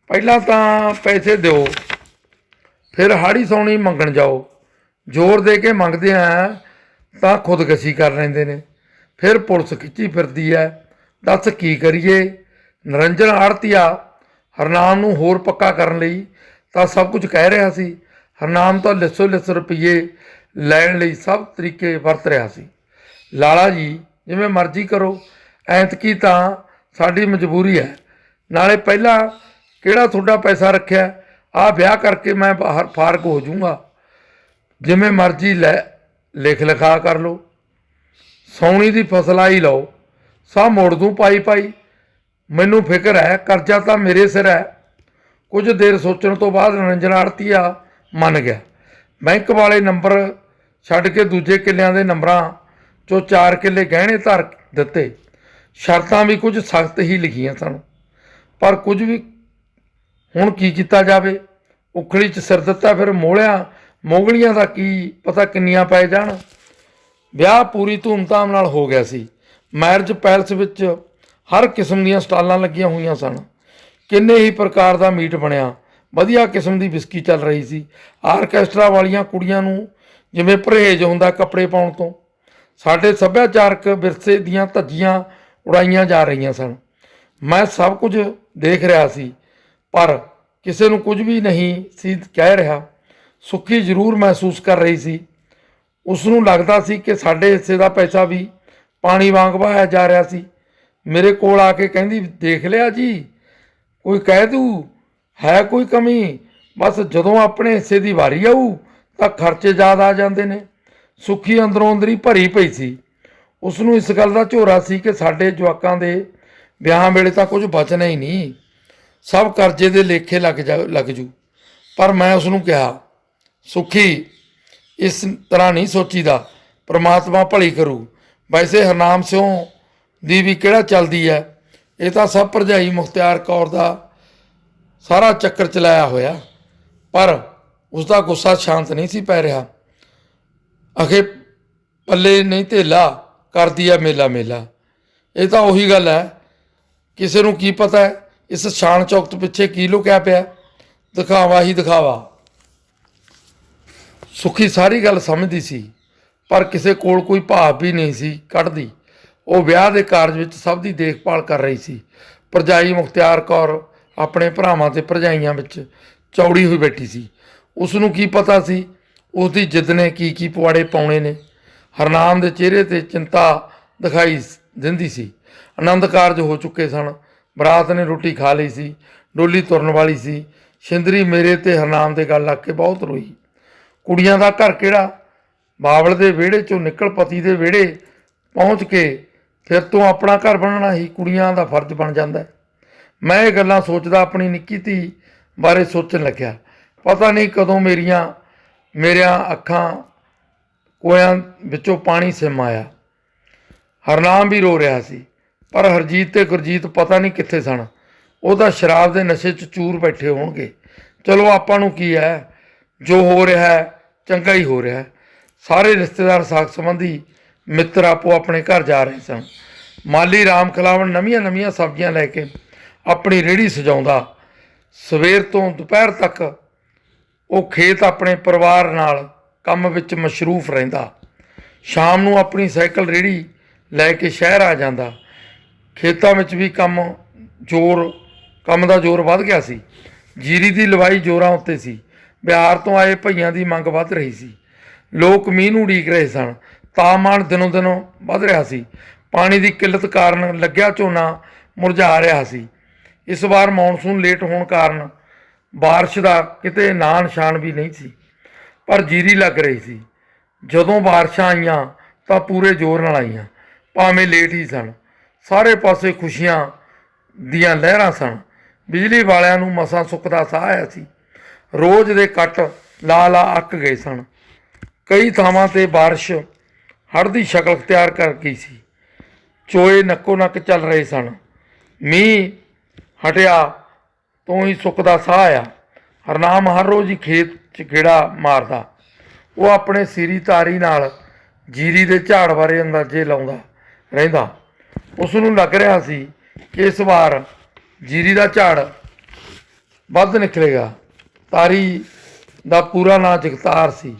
ਪਹਿਲਾਂ ਤਾਂ ਪੈਸੇ ਦਿਓ, ਫਿਰ ਹਾੜੀ ਸੌਣੀ ਮੰਗਣ ਜਾਓ। ਜ਼ੋਰ ਦੇ ਕੇ ਮੰਗਦੇ ਆ ਤਾਂ ਖੁਦਕਸ਼ੀ ਕਰ ਲੈਂਦੇ ਨੇ, ਫਿਰ ਪੁਲਿਸ ਖਿੱਚੀ ਫਿਰਦੀ ਹੈ। ਦੱਸ ਕੀ ਕਰੀਏ। ਨਿਰੰਜਨ ਆੜ੍ਹਤੀਆ ਹਰਨਾਮ ਨੂੰ ਹੋਰ ਪੱਕਾ ਕਰਨ ਲਈ ਤਾਂ ਸਭ ਕੁਝ ਕਹਿ ਰਿਹਾ ਸੀ। ਹਰਨਾਮ ਤਾਂ ਲਿੱਸੋ ਲਿੱਸ ਰੁਪਈਏ ਲੈਣ ਲਈ ਸਭ ਤਰੀਕੇ ਵਰਤ ਰਿਹਾ ਸੀ। ਲਾਲਾ ਜੀ, ਜਿਵੇਂ ਮਰਜ਼ੀ ਕਰੋ, ਐਤਕੀ ਤਾਂ ਸਾਡੀ ਮਜਬੂਰੀ ਹੈ। ਨਾਲੇ ਪਹਿਲਾਂ ਕਿਹੜਾ ਤੁਹਾਡਾ ਪੈਸਾ ਰੱਖਿਆ, ਆਹ ਵਿਆਹ ਕਰਕੇ ਮੈਂ ਬਾਹਰ ਫਾਰਗ ਹੋ ਜਾਊਂਗਾ। ਜਿਵੇਂ ਮਰਜ਼ੀ ਲਿਖ ਲਿਖਾ ਕਰ ਲਓ, ਸੌਣੀ ਦੀ ਫਸਲ ਆਈ ਲਓ, ਸਭ ਮੋੜ ਦੂੰ ਪਾਈ ਪਾਈ। ਮੈਨੂੰ ਫਿਕਰ ਹੈ, ਕਰਜ਼ਾ ਤਾਂ ਮੇਰੇ ਸਿਰ ਹੈ। ਕੁਝ ਦੇਰ ਸੋਚਣ ਤੋਂ ਬਾਅਦ ਨਿਰੰਜਨ ਆੜ੍ਹਤੀਆ ਮੰਨ ਗਿਆ। ਬੈਂਕ ਵਾਲੇ ਨੰਬਰ ਛੱਡ ਕੇ ਦੂਜੇ ਕਿੱਲਿਆਂ ਦੇ ਨੰਬਰਾਂ 'ਚੋਂ 4 ਕਿੱਲੇ ਗਹਿਣੇ ਧਰ ਦਿੱਤੇ। ਸ਼ਰਤਾਂ ਵੀ ਕੁਝ ਸਖਤ ਹੀ ਲਿਖੀਆਂ ਸਨ, ਪਰ ਕੁਝ ਵੀ ਹੁਣ ਕੀ ਕੀਤਾ ਜਾਵੇ। ਉਖਲੀ 'ਚ ਸਿਰ ਦਿੱਤਾ, ਫਿਰ ਮੋਗਲੀਆਂ ਦਾ ਕੀ ਪਤਾ ਕਿੰਨੀਆਂ ਪੈ ਜਾਣ। ਵਿਆਹ ਪੂਰੀ ਧੂਮਧਾਮ ਨਾਲ ਹੋ ਗਿਆ ਸੀ। ਮੈਰਿਜ ਪੈਲਸ ਵਿੱਚ ਹਰ ਕਿਸਮ ਦੀਆਂ ਸਟਾਲਾਂ ਲੱਗੀਆਂ ਹੋਈਆਂ ਸਨ। ਕਿੰਨੇ ਹੀ ਪ੍ਰਕਾਰ ਦਾ ਮੀਟ ਬਣਿਆ, ਵਧੀਆ ਕਿਸਮ ਦੀ ਵਿਸਕੀ ਚੱਲ ਰਹੀ ਸੀ। ਆਰਕੈਸਟਰਾ ਵਾਲੀਆਂ ਕੁੜੀਆਂ ਨੂੰ ਜਿਵੇਂ ਪਰਹੇਜ਼ ਹੁੰਦਾ ਕੱਪੜੇ ਪਾਉਣ ਤੋਂ। ਸਾਡੇ ਸੱਭਿਆਚਾਰਕ ਵਿਰਸੇ ਦੀਆਂ ਧੱਜੀਆਂ ਉਡਾਈਆਂ ਜਾ ਰਹੀਆਂ ਸਨ। ਮੈਂ ਸਭ ਕੁਝ ਦੇਖ ਰਿਹਾ ਸੀ, ਪਰ ਕਿਸੇ ਨੂੰ ਕੁਝ ਵੀ ਨਹੀਂ ਸੀ ਕਹਿ ਰਿਹਾ। ਸੁੱਖੀ ਜ਼ਰੂਰ ਮਹਿਸੂਸ ਕਰ ਰਹੀ ਸੀ। ਉਸ ਨੂੰ ਲੱਗਦਾ ਸੀ ਕਿ ਸਾਡੇ ਹਿੱਸੇ ਦਾ ਪੈਸਾ ਵੀ ਪਾਣੀ ਵਾਂਗ ਵਹਾਇਆ ਜਾ ਰਿਹਾ ਸੀ। ਮੇਰੇ ਕੋਲ ਆ ਕੇ ਕਹਿੰਦੀ, ਦੇਖ ਲਿਆ ਜੀ, ਕੋਈ ਕਹਿ ਦੂ ਹੈ ਕੋਈ ਕਮੀ, ਬਸ ਜਦੋਂ ਆਪਣੇ ਹਿੱਸੇ ਦੀ ਵਾਰੀ ਆਊ ਤਾਂ ਖਰਚੇ ਜ਼ਿਆਦਾ ਆ ਜਾਂਦੇ ਨੇ। ਸੁੱਖੀ ਅੰਦਰੋਂ ਅੰਦਰੀ ਭਰੀ ਪਈ ਸੀ। ਉਸ ਨੂੰ ਇਸ ਗੱਲ ਦਾ ਝੋਰਾ ਸੀ ਕਿ ਸਾਡੇ ਜਵਾਕਾਂ ਦੇ ਵਿਆਹਾਂ ਵੇਲੇ ਤਾਂ ਕੁਝ ਬਚਣਾ ਹੀ ਨਹੀਂ, ਸਭ ਕਰਜ਼ੇ ਦੇ ਲੇਖੇ ਲੱਗ ਜੂ। ਪਰ ਮੈਂ ਉਸ ਨੂੰ ਕਿਹਾ, ਸੁੱਖੀ, ਇਸ ਤਰ੍ਹਾਂ ਨਹੀਂ ਸੋਚੀਦਾ, ਪ੍ਰਮਾਤਮਾ ਭਲੀ ਕਰੂ। ਵੈਸੇ ਹਰਨਾਮ ਸਿਉਂ ਦੀ ਵੀ ਕਿਹੜਾ ਚੱਲਦੀ ਹੈ, ਇਹ ਤਾਂ ਸਭ ਭਰਜਾਈ ਮੁਖਤਿਆਰ ਕੌਰ ਦਾ ਸਾਰਾ ਚੱਕਰ ਚਲਾਇਆ ਹੋਇਆ। ਪਰ ਉਸ ਦਾ ਗੁੱਸਾ ਸ਼ਾਂਤ ਨਹੀਂ ਸੀ ਪੈ ਰਿਹਾ। ਅਖੇ ਪੱਲੇ ਨਹੀਂ ਧੇਲਾ, ਕਰਦੀ ਆ ਮੇਲਾ ਮੇਲਾ। ਇਹ ਤਾਂ ਉਹੀ ਗੱਲ ਹੈ, ਕਿਸੇ ਨੂੰ ਕੀ ਪਤਾ ਹੈ ਇਸ ਸ਼ਾਨ ਚੌਕਤ ਪਿੱਛੇ ਕੀ ਲੁਕਿਆ ਪਿਆ। ਦਿਖਾਵਾ ਹੀ ਦਿਖਾਵਾ। ਸੁੱਖੀ ਸਾਰੀ ਗੱਲ ਸਮਝਦੀ ਸੀ, ਪਰ ਕਿਸੇ ਕੋਲ ਕੋਈ ਭਾਵ ਵੀ ਨਹੀਂ ਸੀ ਕੱਢਦੀ। ਉਹ ਵਿਆਹ ਦੇ ਕਾਰਜ ਵਿੱਚ ਸਭ ਦੀ ਦੇਖਭਾਲ ਕਰ ਰਹੀ ਸੀ। ਭਰਜਾਈ ਮੁਖਤਿਆਰ ਕੌਰ ਆਪਣੇ ਭਰਾਵਾਂ ਤੇ ਭਰਜਾਈਆਂ ਵਿੱਚ ਚੌੜੀ ਹੋਈ ਬੈਠੀ ਸੀ। ਉਸ ਨੂੰ ਕੀ ਪਤਾ ਸੀ ਉਸ ਦੀ ਜਿੱਦ ਨੇ ਕੀ ਕੀ ਪੁਆੜੇ ਪਾਉਣੇ ਨੇ। ਹਰਨਾਮ ਦੇ ਚਿਹਰੇ 'ਤੇ ਚਿੰਤਾ ਦਿਖਾਈ ਦਿੰਦੀ ਸੀ। ਆਨੰਦ ਕਾਰਜ ਹੋ ਚੁੱਕੇ ਸਨ। ਬਰਾਤ ਨੇ ਰੋਟੀ ਖਾ ਲਈ ਸੀ, ਡੋਲੀ ਤੁਰਨ ਵਾਲੀ ਸੀ। ਸ਼ਿੰਦਰੀ ਮੇਰੇ ਤੇ ਹਰਨਾਮ ਦੇ ਗੱਲ ਲੱਗ ਕੇ ਬਹੁਤ ਰੋਈ। ਕੁੜੀਆਂ ਦਾ ਘਰ ਕਿਹੜਾ, ਬਾਬਲ ਦੇ ਵਿਹੜੇ 'ਚੋਂ ਨਿਕਲ ਪਤੀ ਦੇ ਵਿਹੜੇ ਪਹੁੰਚ ਕੇ ਫਿਰ ਤੋਂ ਆਪਣਾ ਘਰ ਬਣਨਾ ਹੀ ਕੁੜੀਆਂ ਦਾ ਫਰਜ਼ ਬਣ ਜਾਂਦਾ। ਮੈਂ ਇਹ ਗੱਲਾਂ ਸੋਚਦਾ ਆਪਣੀ ਨਿੱਕੀ ਧੀ ਬਾਰੇ ਸੋਚਣ ਲੱਗਿਆ। ਪਤਾ ਨਹੀਂ ਕਦੋਂ ਮੇਰੀਆਂ ਅੱਖਾਂ ਕੋਇਆਂ ਵਿੱਚੋਂ ਪਾਣੀ ਸਿਮ ਆਇਆ। ਹਰਨਾਮ ਵੀ ਰੋ ਰਿਹਾ ਸੀ, ਪਰ ਹਰਜੀਤ ਤੇ ਗੁਰਜੀਤ ਪਤਾ ਨਹੀਂ ਕਿੱਥੇ ਸਨ। ਉਹ ਤਾਂ ਸ਼ਰਾਬ ਦੇ ਨਸ਼ੇ 'ਚ ਚੂਰ ਬੈਠੇ ਹੋਣਗੇ। ਚਲੋ ਆਪਾਂ ਨੂੰ ਕੀ ਹੈ, ਜੋ ਹੋ ਰਿਹਾ ਹੈ ਚੰਗਾ ਹੀ ਹੋ ਰਿਹਾ ਹੈ। ਸਾਰੇ ਰਿਸ਼ਤੇਦਾਰ ਸਾਕ ਸੰਬੰਧੀ ਮਿੱਤਰ ਆਪੋ ਆਪਣੇ ਘਰ ਜਾ ਰਹੇ ਸਨ। ਮਾਲੀ ਰਾਮ ਖਿਲਾਵਣ ਨਵੀਆਂ ਸਬਜ਼ੀਆਂ ਲੈ ਕੇ ਆਪਣੀ ਰੇਹੜੀ ਸਜਾਉਂਦਾ। ਸਵੇਰ ਤੋਂ ਦੁਪਹਿਰ ਤੱਕ ਉਹ ਖੇਤ ਆਪਣੇ ਪਰਿਵਾਰ ਨਾਲ ਕੰਮ ਵਿੱਚ ਮਸ਼ਰੂਫ ਰਹਿੰਦਾ। ਸ਼ਾਮ ਨੂੰ ਆਪਣੀ ਸਾਈਕਲ ਰੇਹੜੀ ਲੈ ਕੇ ਸ਼ਹਿਰ ਆ ਜਾਂਦਾ। ਖੇਤਾਂ ਵਿੱਚ ਵੀ ਕੰਮ ਕੰਮ ਦਾ ਜ਼ੋਰ ਵੱਧ ਗਿਆ ਸੀ। ਜੀਰੀ ਦੀ ਲਵਾਈ ਜ਼ੋਰਾਂ ਉੱਤੇ ਸੀ। ਬਿਹਾਰ ਤੋਂ ਆਏ ਭਈਆਂ ਦੀ ਮੰਗ ਵੱਧ ਰਹੀ ਸੀ। ਲੋਕ ਮੀਂਹ ਨੂੰ ਉਡੀਕ ਰਹੇ ਸਨ। ਤਾਪਮਾਨ ਦਿਨੋਂ ਦਿਨ ਵੱਧ ਰਿਹਾ ਸੀ। ਪਾਣੀ ਦੀ ਕਿੱਲਤ ਕਾਰਨ ਲੱਗਿਆ ਝੋਨਾ ਮੁਰਝਾ ਰਿਹਾ ਸੀ। ਇਸ ਵਾਰ ਮੌਨਸੂਨ ਲੇਟ ਹੋਣ ਕਾਰਨ ਬਾਰਿਸ਼ ਦਾ ਕਿਤੇ ਨਾਂ ਨਿਸ਼ਾਨ ਵੀ ਨਹੀਂ ਸੀ, ਪਰ ਜੀਰੀ ਲੱਗ ਰਹੀ ਸੀ। ਜਦੋਂ ਬਾਰਿਸ਼ਾਂ ਆਈਆਂ ਤਾਂ ਪੂਰੇ ਜ਼ੋਰ ਨਾਲ ਆਈਆਂ, ਭਾਵੇਂ ਲੇਟ ਹੀ ਸਨ। ਸਾਰੇ ਪਾਸੇ ਖੁਸ਼ੀਆਂ ਦੀਆਂ ਲਹਿਰਾਂ ਸਨ। ਬਿਜਲੀ ਵਾਲਿਆਂ ਨੂੰ ਮਸਾਂ ਸੁੱਖ ਦਾ ਸਾਹ ਆਇਆ ਸੀ। ਰੋਜ਼ ਦੇ ਕੱਟ ਲਾ ਲਾ ਅੱਕ ਗਏ ਸਨ। ਕਈ ਥਾਵਾਂ 'ਤੇ ਬਾਰਿਸ਼ ਹੜ੍ਹ ਦੀ ਸ਼ਕਲ ਅਖਤਿਆਰ ਕਰ ਗਈ ਸੀ। ਚੋਏ ਨੱਕੋ ਨੱਕ ਚੱਲ ਰਹੇ ਸਨ। ਮੀਂਹ ਹਟਿਆ ਤੋਂ ਹੀ ਸੁੱਖ ਦਾ ਸਾਹ ਆਇਆ। ਹਰਨਾਮ ਹਰ ਰੋਜ਼ ਹੀ ਖੇਤ 'ਚ ਗੇੜਾ ਮਾਰਦਾ। ਉਹ ਆਪਣੇ ਸਿਰੀ ਤਾਰੀ ਨਾਲ ਜੀਰੀ ਦੇ ਝਾੜ ਬਾਰੇ ਅੰਦਾਜ਼ੇ ਲਾਉਂਦਾ ਰਹਿੰਦਾ। ਉਸ ਨੂੰ ਲੱਗ ਰਿਹਾ ਸੀ ਕਿ ਇਸ ਵਾਰ ਜੀਰੀ ਦਾ ਝਾੜ ਵੱਧ ਨਿਕਲੇਗਾ। ਤਾਰੀ ਦਾ ਪੂਰਾ ਨਾਂ ਜਗਤਾਰ ਸੀ।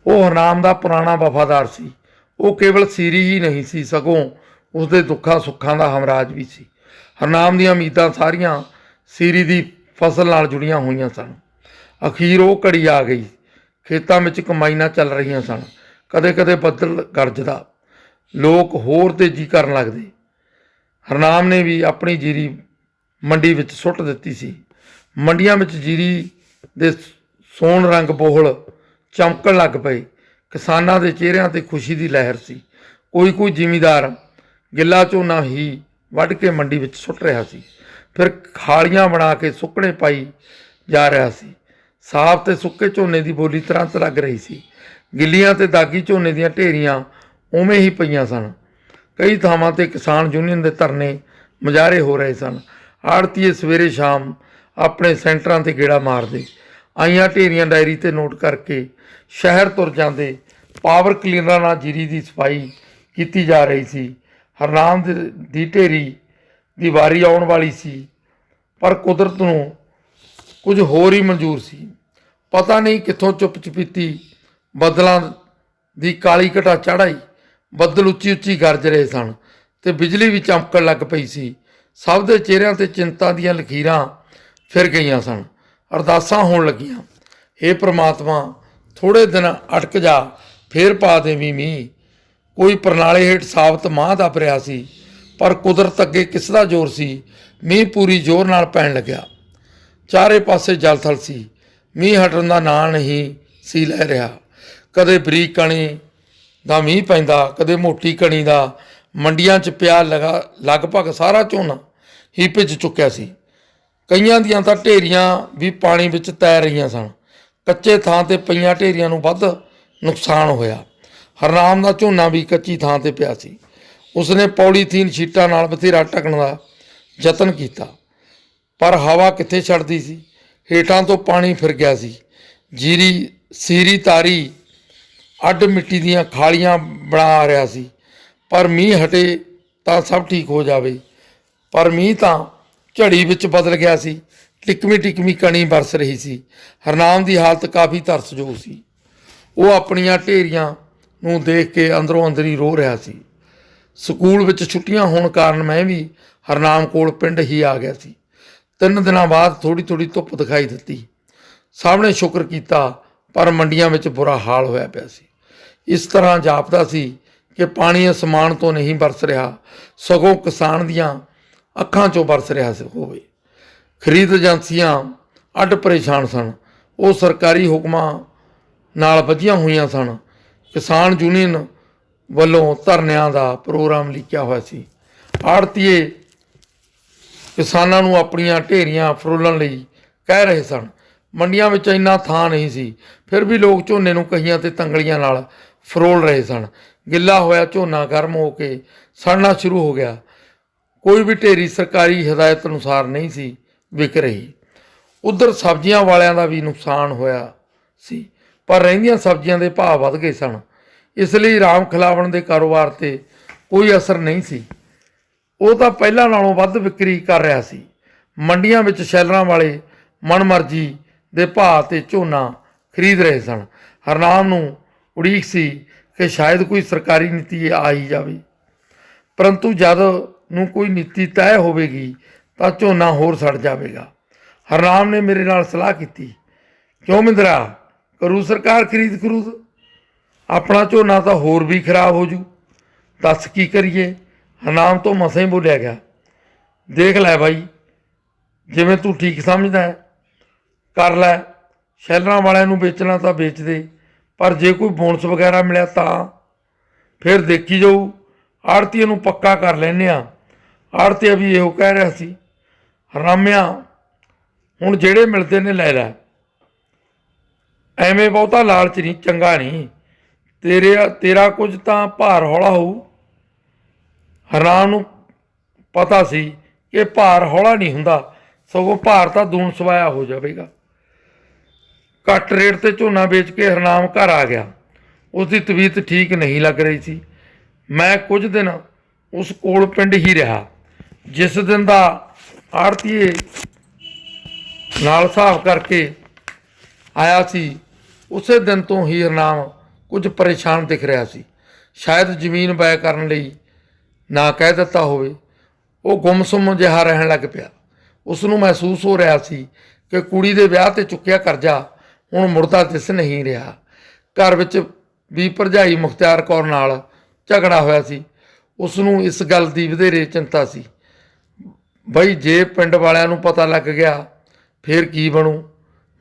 ਉਹ ਹਰਨਾਮ ਦਾ ਪੁਰਾਣਾ ਵਫਾਦਾਰ ਸੀ। ਉਹ ਕੇਵਲ ਸੀਰੀ ਹੀ ਨਹੀਂ ਸੀ, ਸਗੋਂ ਉਸਦੇ ਦੁੱਖਾਂ ਸੁੱਖਾਂ ਦਾ ਹਮਰਾਜ ਵੀ ਸੀ। ਹਰਨਾਮ ਦੀਆਂ ਉਮੀਦਾਂ ਸਾਰੀਆਂ ਸੀਰੀ ਦੀ ਫਸਲ ਨਾਲ ਜੁੜੀਆਂ ਹੋਈਆਂ ਸਨ। ਅਖੀਰ ਉਹ ਘੜੀ ਆ ਗਈ। ਖੇਤਾਂ ਵਿੱਚ ਕਮਾਈਆਂ ਚੱਲ ਰਹੀਆਂ ਸਨ। ਕਦੇ ਕਦੇ ਬੱਦਲ ਗਰਜਦਾ, ਲੋਕ ਹੋਰ ਤੇਜ਼ੀ ਕਰਨ ਲੱਗਦੇ। ਹਰਨਾਮ ਨੇ ਵੀ ਆਪਣੀ ਜੀਰੀ ਮੰਡੀ ਵਿੱਚ ਸੁੱਟ ਦਿੱਤੀ ਸੀ। ਮੰਡੀਆਂ ਵਿੱਚ ਜੀਰੀ ਦੇ ਸੋਨ ਰੰਗ ਬੋਹਲ ਚਮਕਣ ਲੱਗ ਪਏ। ਕਿਸਾਨਾਂ ਦੇ ਚਿਹਰਿਆਂ 'ਤੇ ਖੁਸ਼ੀ ਦੀ ਲਹਿਰ ਸੀ। ਕੋਈ ਜ਼ਿਮੀਂਦਾਰ ਗਿੱਲਾ ਝੋਨਾ ਹੀ ਵੱਢ ਕੇ ਮੰਡੀ ਵਿੱਚ ਸੁੱਟ ਰਿਹਾ ਸੀ, ਫਿਰ ਖਾਲੀਆਂ ਬਣਾ ਕੇ ਸੁੱਕਣੇ ਪਾਈ ਜਾ ਰਿਹਾ ਸੀ। ਸਾਫ਼ ਤੇ ਸੁੱਕੇ ਝੋਨੇ ਦੀ ਬੋਲੀ ਤੁਰੰਤ ਲੱਗ ਰਹੀ ਸੀ। ਗਿੱਲੀਆਂ ਤੇ ਦਾਗੀ ਝੋਨੇ ਦੀਆਂ ਢੇਰੀਆਂ ਉਵੇਂ ਹੀ ਪਈਆਂ ਸਨ। ਕਈ ਥਾਵਾਂ 'ਤੇ ਕਿਸਾਨ ਯੂਨੀਅਨ ਦੇ ਧਰਨੇ ਮੁਜ਼ਾਹਰੇ ਹੋ ਰਹੇ ਸਨ। ਆੜ੍ਹਤੀਏ ਸਵੇਰੇ ਸ਼ਾਮ ਆਪਣੇ ਸੈਂਟਰਾਂ 'ਤੇ ਗੇੜਾ ਮਾਰਦੇ। ਆਈਆਂ ਢੇਰੀਆਂ ਡਾਇਰੀ 'ਤੇ ਨੋਟ ਕਰਕੇ ਸ਼ਹਿਰ ਤੁਰ ਜਾਂਦੇ। ਪਾਵਰ ਕਲੀਨਰਾਂ ਨਾਲ ਜੀਰੀ ਦੀ ਸਫਾਈ ਕੀਤੀ ਜਾ ਰਹੀ ਸੀ। ਹਰਨਾਮ ਦੀ ਢੇਰੀ ਦੀ ਵਾਰੀ ਆਉਣ ਵਾਲੀ ਸੀ, ਪਰ ਕੁਦਰਤ ਨੂੰ ਕੁਝ ਹੋਰ ਹੀ ਮਨਜ਼ੂਰ ਸੀ। ਪਤਾ ਨਹੀਂ ਕਿੱਥੋਂ ਚੁੱਪ ਚਪੀਤੀ ਬੱਦਲਾਂ ਦੀ ਕਾਲੀ ਘਟਾ ਚੜ੍ਹ ਆਈ। ਬੱਦਲ ਉੱਚੀ ਉੱਚੀ ਗਰਜ ਰਹੇ ਸਨ ਤੇ ਬਿਜਲੀ ਵੀ ਚਮਕਣ ਲੱਗ ਪਈ ਸੀ। ਸਭ ਦੇ ਚਿਹਰਿਆਂ 'ਤੇ ਚਿੰਤਾ ਦੀਆਂ ਲਕੀਰਾਂ ਫਿਰ ਗਈਆਂ ਸਨ। ਅਰਦਾਸਾਂ ਹੋਣ ਲੱਗੀਆਂ, ਹੇ ਪ੍ਰਮਾਤਮਾ, ਥੋੜ੍ਹੇ ਦਿਨ ਅਟਕ ਜਾ, ਫੇਰ ਪਾ ਦੇਵੀਂ ਮੀਂਹ। ਕੋਈ ਪ੍ਰਣਾਲੇ ਹੇਠ ਸਾਬਤ ਮਾਂਹ ਦੱਬ ਰਿਹਾ ਸੀ, ਪਰ ਕੁਦਰਤ ਅੱਗੇ ਕਿਸ ਦਾ ਜ਼ੋਰ ਸੀ। ਮੀਂਹ ਪੂਰੀ ਜ਼ੋਰ ਨਾਲ ਪੈਣ ਲੱਗਿਆ। ਚਾਰੇ ਪਾਸੇ ਜਲ ਥਲ ਸੀ। ਮੀਂਹ ਹਟਣ ਦਾ ਨਾਂ ਨਹੀਂ ਸੀ ਲੈ ਰਿਹਾ। ਕਦੇ ਬਰੀਕ ਕਣੀ ਦਾ ਮੀਂਹ ਪੈਂਦਾ, ਕਦੇ ਮੋਟੀ ਕਣੀ ਦਾ। ਮੰਡੀਆਂ 'ਚ ਪਿਆ ਲਗਭਗ ਸਾਰਾ ਝੋਨਾ ਹੀ ਭਿੱਜ ਚੁੱਕਿਆ ਸੀ। ਕਈਆਂ ਦੀਆਂ ਤਾਂ ਢੇਰੀਆਂ ਵੀ ਪਾਣੀ ਵਿੱਚ ਤੈਰ ਰਹੀਆਂ ਸਨ। ਕੱਚੇ ਥਾਂ 'ਤੇ ਪਈਆਂ ਢੇਰੀਆਂ ਨੂੰ ਵੱਧ ਨੁਕਸਾਨ ਹੋਇਆ। ਹਰਨਾਮ ਦਾ ਝੋਨਾ ਵੀ ਕੱਚੀ ਥਾਂ 'ਤੇ ਪਿਆ ਸੀ। ਉਸਨੇ ਪੌਲੀਥੀਨ ਸ਼ੀਟਾਂ ਨਾਲ ਬਥੇਰਾ ਢੱਕਣ ਦਾ ਯਤਨ ਕੀਤਾ, ਪਰ ਹਵਾ ਕਿੱਥੇ ਛੱਡਦੀ ਸੀ। ਹੇਠਾਂ ਤੋਂ ਪਾਣੀ ਫਿਰ ਗਿਆ ਸੀ। ਸੀਰੀ ਤਾਰੀ ਅੱਡ ਮਿੱਟੀ ਦੀਆਂ ਖਾਲੀਆਂ ਬਣਾ ਰਿਹਾ ਸੀ। ਪਰ ਮੀਂਹ ਹਟੇ ਤਾਂ ਸਭ ਠੀਕ ਹੋ ਜਾਵੇ। ਪਰ ਮੀਂਹ ਤਾਂ ਝੜੀ ਵਿੱਚ ਬਦਲ ਗਿਆ ਸੀ। ਟਿਕਵੀਂ ਕਣੀ ਵਰਸ ਰਹੀ ਸੀ। ਹਰਨਾਮ ਦੀ ਹਾਲਤ ਕਾਫੀ ਤਰਸਯੋਗ ਸੀ। ਉਹ ਆਪਣੀਆਂ ਢੇਰੀਆਂ ਨੂੰ ਦੇਖ ਕੇ ਅੰਦਰੋਂ ਅੰਦਰੀ ਰੋ ਰਿਹਾ ਸੀ। ਸਕੂਲ ਵਿੱਚ ਛੁੱਟੀਆਂ ਹੋਣ ਕਾਰਨ ਮੈਂ ਵੀ ਹਰਨਾਮ ਕੋਲ ਪਿੰਡ ਹੀ ਆ ਗਿਆ ਸੀ। 3 ਦਿਨਾਂ ਬਾਅਦ ਥੋੜ੍ਹੀ ਧੁੱਪ ਦਿਖਾਈ ਦਿੱਤੀ। ਸਭ ਨੇ ਸ਼ੁਕਰ ਕੀਤਾ, ਪਰ ਮੰਡੀਆਂ ਵਿੱਚ ਬੁਰਾ ਹਾਲ ਹੋਇਆ ਪਿਆ ਸੀ। ਇਸ ਤਰ੍ਹਾਂ ਜਾਪਦਾ ਸੀ ਕਿ ਪਾਣੀ ਅਸਮਾਨ ਤੋਂ ਨਹੀਂ ਬਰਸ ਰਿਹਾ, ਸਗੋਂ ਕਿਸਾਨ ਦੀਆਂ ਅੱਖਾਂ 'ਚੋਂ ਬਰਸ ਰਿਹਾ ਹੋਵੇ। ਖਰੀਦ ਏਜੰਸੀਆਂ ਅੱਡ ਪਰੇਸ਼ਾਨ ਸਨ। ਉਹ ਸਰਕਾਰੀ ਹੁਕਮਾਂ ਨਾਲ ਬੱਝੀਆਂ ਹੋਈਆਂ ਸਨ। ਕਿਸਾਨ ਯੂਨੀਅਨ ਵੱਲੋਂ ਧਰਨਿਆਂ ਦਾ ਪ੍ਰੋਗਰਾਮ ਲਿਖਿਆ ਹੋਇਆ ਸੀ। ਆੜ੍ਹਤੀਏ ਕਿਸਾਨਾਂ ਨੂੰ ਆਪਣੀਆਂ ਢੇਰੀਆਂ ਫਰੋਲਣ ਲਈ ਕਹਿ ਰਹੇ ਸਨ। ਮੰਡੀਆਂ ਵਿੱਚ ਇੰਨਾ ਥਾਂ ਨਹੀਂ ਸੀ, ਫਿਰ ਵੀ ਲੋਕ ਝੋਨੇ ਨੂੰ ਕਹੀਆਂ ਤੇ ਤੰਗਲੀਆਂ ਨਾਲ ਫਰੋਲ ਰਹੇ ਸਨ। ਗਿੱਲਾ ਹੋਇਆ ਝੋਨਾ ਗਰਮ ਹੋ ਕੇ ਸੜਨਾ ਸ਼ੁਰੂ ਹੋ ਗਿਆ। ਕੋਈ ਵੀ ਢੇਰੀ ਸਰਕਾਰੀ ਹਦਾਇਤ ਅਨੁਸਾਰ ਨਹੀਂ ਸੀ ਵਿਕ ਰਹੀ। ਉੱਧਰ ਸਬਜ਼ੀਆਂ ਵਾਲਿਆਂ ਦਾ ਵੀ ਨੁਕਸਾਨ ਹੋਇਆ ਸੀ, ਪਰ ਰਹਿੰਦੀਆਂ ਸਬਜ਼ੀਆਂ ਦੇ ਭਾਅ ਵੱਧ ਗਏ ਸਨ। ਇਸ ਲਈ ਰਾਮ ਖਿਲਾਵਣ ਦੇ ਕਾਰੋਬਾਰ 'ਤੇ ਕੋਈ ਅਸਰ ਨਹੀਂ ਸੀ। ਉਹ ਤਾਂ ਪਹਿਲਾਂ ਨਾਲੋਂ ਵੱਧ ਵਿਕਰੀ ਕਰ ਰਿਹਾ ਸੀ। ਮੰਡੀਆਂ ਵਿੱਚ ਸ਼ੈਲਰਾਂ ਵਾਲੇ ਮਨਮਰਜ਼ੀ ਦੇ ਭਾਅ 'ਤੇ ਝੋਨਾ ਖਰੀਦ ਰਹੇ ਸਨ। ਹਰਨਾਮ ਨੂੰ ਉਡੀਕ ਸੀ ਕਿ ਸ਼ਾਇਦ ਕੋਈ ਸਰਕਾਰੀ ਨੀਤੀ ਆ ਹੀ ਜਾਵੇ, ਪਰੰਤੂ ਜਦ ਨੂੰ ਕੋਈ ਨੀਤੀ ਤੈਅ ਹੋਵੇਗੀ ਤਾਂ ਝੋਨਾ ਹੋਰ ਸੜ ਜਾਵੇਗਾ। ਹਰਨਾਮ ਨੇ ਮੇਰੇ ਨਾਲ ਸਲਾਹ ਕੀਤੀ, ਕਿਉਂ ਮਿੰਦਰਾ, ਕਰੂ ਸਰਕਾਰ ਖਰੀਦ ਖਰੂਦ? ਆਪਣਾ ਝੋਨਾ ਤਾਂ ਹੋਰ ਵੀ ਖਰਾਬ ਹੋ ਜੂ। ਦੱਸ ਕੀ ਕਰੀਏ? ਹਰਨਾਮ ਤੋਂ ਮਸਾਂ ਹੀ ਬੋਲਿਆ ਗਿਆ। ਦੇਖ ਲੈ ਬਾਈ, ਜਿਵੇਂ ਤੂੰ ਠੀਕ ਸਮਝਦਾ ਹੈ ਕਰ ਲੈ। ਸ਼ੈਲਰਾਂ ਵਾਲਿਆਂ ਨੂੰ ਵੇਚਣਾ ਤਾਂ ਵੇਚ ਦੇ, ਪਰ ਜੇ ਕੋਈ ਬੋਨਸ ਵਗੈਰਾ ਮਿਲਿਆ ਤਾਂ ਫਿਰ ਦੇਖੀ ਜਾਊ। ਆੜਤੀਏ ਨੂੰ ਪੱਕਾ ਕਰ ਲੈਂਦੇ ਹਾਂ। ਆੜਤੀਆ ਵੀ ਇਹੋ ਕਹਿ ਰਿਹਾ ਸੀ। ਹਰਾਮਿਆ, ਹੁਣ ਜਿਹੜੇ ਮਿਲਦੇ ਨੇ ਲੈ ਲੈ, ਐਵੇਂ ਬਹੁਤਾ ਲਾਲਚ ਨਹੀਂ, ਚੰਗਾ ਨਹੀਂ। ਤੇਰਾ ਕੁਝ ਤਾਂ ਭਾਰ ਹੌਲਾ ਹੋਊ। ਹਰਨਾਮ ਨੂੰ ਪਤਾ ਸੀ ਕਿ ਭਾਰ ਹੌਲਾ ਨਹੀਂ ਹੁੰਦਾ, ਸਗੋਂ ਭਾਰ ਤਾਂ ਦੂਣ ਸਵਾਇਆ ਹੋ ਜਾਵੇਗਾ। ਘੱਟ ਰੇਟ 'ਤੇ ਝੋਨਾ ਵੇਚ ਕੇ ਹਰਨਾਮ ਘਰ ਆ ਗਿਆ। ਉਸ ਦੀ ਤਬੀਅਤ ਠੀਕ ਨਹੀਂ ਲੱਗ ਰਹੀ ਸੀ। ਮੈਂ ਕੁਝ ਦਿਨ ਉਸ ਕੋਲ ਪਿੰਡ ਹੀ ਰਿਹਾ। ਜਿਸ ਦਿਨ ਦਾ ਆੜਤੀਏ ਨਾਲ ਹਿਸਾਬ ਕਰਕੇ ਆਇਆ ਸੀ, ਉਸੇ ਦਿਨ ਤੋਂ ਹੀ ਹਰਨਾਮ ਕੁਝ ਪਰੇਸ਼ਾਨ ਦਿਖ ਰਿਹਾ ਸੀ। ਸ਼ਾਇਦ ਜ਼ਮੀਨ ਬੈ ਕਰਨ ਲਈ ਨਾ ਕਹਿ ਦਿੱਤਾ ਹੋਵੇ। ਉਹ ਗੁੰਮਸੁੰਮ ਜਿਹਾ ਰਹਿਣ ਲੱਗ ਪਿਆ। ਉਸ ਨੂੰ ਮਹਿਸੂਸ ਹੋ ਰਿਹਾ ਸੀ ਕਿ ਕੁੜੀ ਦੇ ਵਿਆਹ 'ਤੇ ਚੁੱਕਿਆ ਕਰਜ਼ਾ ਹੁਣ ਮੁੜਦਾ ਦਿਸ ਨਹੀਂ ਰਿਹਾ। ਘਰ ਵਿੱਚ ਵੀ ਭਰਜਾਈ ਮੁਖਤਿਆਰ ਕੌਰ ਨਾਲ ਝਗੜਾ ਹੋਇਆ ਸੀ। ਉਸ ਨੂੰ ਇਸ ਗੱਲ ਦੀ ਵਧੇਰੇ ਚਿੰਤਾ ਸੀ, ਬਈ ਜੇ ਪਿੰਡ ਵਾਲਿਆਂ ਨੂੰ ਪਤਾ ਲੱਗ ਗਿਆ ਫਿਰ ਕੀ ਬਣੂ।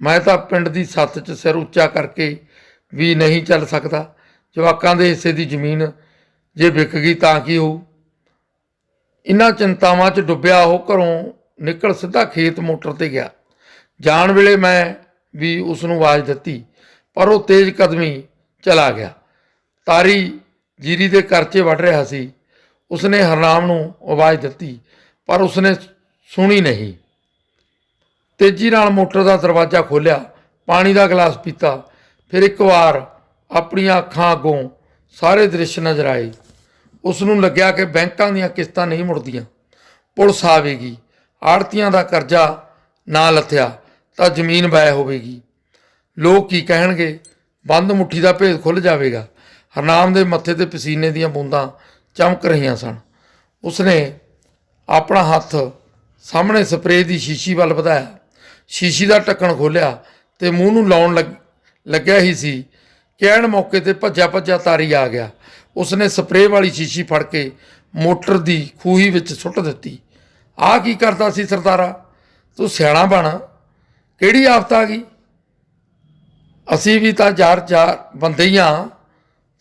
ਮੈਂ ਤਾਂ ਪਿੰਡ ਦੀ ਸੱਥ 'ਚ ਸਿਰ ਉੱਚਾ ਕਰਕੇ ਵੀ ਨਹੀਂ ਚੱਲ ਸਕਦਾ। ਜਵਾਕਾਂ ਦੇ ਹਿੱਸੇ ਦੀ ਜ਼ਮੀਨ ਜੇ ਵਿਕ ਗਈ ਤਾਂ ਕੀ ਹੋਊ। ਇਹਨਾਂ ਚਿੰਤਾਵਾਂ 'ਚ ਡੁੱਬਿਆ ਉਹ ਘਰੋਂ ਨਿਕਲ ਸਿੱਧਾ ਖੇਤ ਮੋਟਰ 'ਤੇ ਗਿਆ। ਜਾਣ ਵੇਲੇ ਮੈਂ ਵੀ ਉਸ ਨੂੰ ਆਵਾਜ਼ ਦਿੱਤੀ, ਪਰ ਉਹ ਤੇਜ਼ ਕਦਮੀ ਚਲਾ ਗਿਆ। ਤਾਰੀ ਜੀਰੀ ਦੇ ਕਰਚੇ ਵੱਢ ਰਿਹਾ ਸੀ। ਉਸਨੇ ਹਰਨਾਮ ਨੂੰ ਆਵਾਜ਼ ਦਿੱਤੀ, ਪਰ ਉਸਨੇ ਸੁਣੀ ਨਹੀਂ। ਤੇਜ਼ੀ ਨਾਲ ਮੋਟਰ ਦਾ ਦਰਵਾਜ਼ਾ ਖੋਲ੍ਹਿਆ, ਪਾਣੀ ਦਾ ਗਲਾਸ ਪੀਤਾ। ਫਿਰ ਇੱਕ ਵਾਰ ਆਪਣੀਆਂ ਅੱਖਾਂ ਅੱਗੋਂ ਸਾਰੇ ਦ੍ਰਿਸ਼ ਨਜ਼ਰ ਆਏ। ਉਸ ਨੂੰ ਲੱਗਿਆ ਕਿ ਬੈਂਕਾਂ ਦੀਆਂ ਕਿਸ਼ਤਾਂ ਨਹੀਂ ਮੁੜਦੀਆਂ, ਪੁਲਿਸ ਆਵੇਗੀ, ਆੜਤੀਆਂ ਦਾ ਕਰਜ਼ਾ ਨਾ ਲੱਥਿਆ ਤਾਂ ਜ਼ਮੀਨ ਬੈ ਹੋਵੇਗੀ। ਲੋਕ ਕੀ ਕਹਿਣਗੇ? ਬੰਦ ਮੁੱਠੀ ਦਾ ਭੇਦ ਖੁੱਲ੍ਹ ਜਾਵੇਗਾ। ਹਰਨਾਮ ਦੇ ਮੱਥੇ 'ਤੇ ਪਸੀਨੇ ਦੀਆਂ ਬੂੰਦਾਂ ਚਮਕ ਰਹੀਆਂ ਸਨ। ਉਸਨੇ ਆਪਣਾ ਹੱਥ ਸਾਹਮਣੇ ਸਪਰੇਅ ਦੀ ਸ਼ੀਸ਼ੀ ਵੱਲ ਵਧਾਇਆ, ਸ਼ੀਸ਼ੀ ਦਾ ਢੱਕਣ ਖੋਲ੍ਹਿਆ ਅਤੇ ਮੂੰਹ ਨੂੰ ਲਾਉਣ ਲੱਗਿਆ ਹੀ ਸੀ ਕਿ ਐਨ ਮੌਕੇ 'ਤੇ ਭੱਜਾ ਭੱਜਾ ਤਾਰੀ ਆ ਗਿਆ। ਉਸਨੇ ਸਪਰੇਅ ਵਾਲੀ ਸ਼ੀਸ਼ੀ ਫੜ ਕੇ ਮੋਟਰ ਦੀ ਖੂਹੀ ਵਿੱਚ ਸੁੱਟ ਦਿੱਤੀ। ਆਹ ਕੀ ਕਰਦਾ ਸੀ ਸਰਦਾਰਾ? ਤੂੰ ਸਿਆਣਾ ਬਣ, ਕਿਹੜੀ ਆਫਤ ਆ ਗਈ? ਅਸੀਂ ਵੀ ਤਾਂ ਚਾਰ ਬੰਦੇ ਹੀ ਹਾਂ,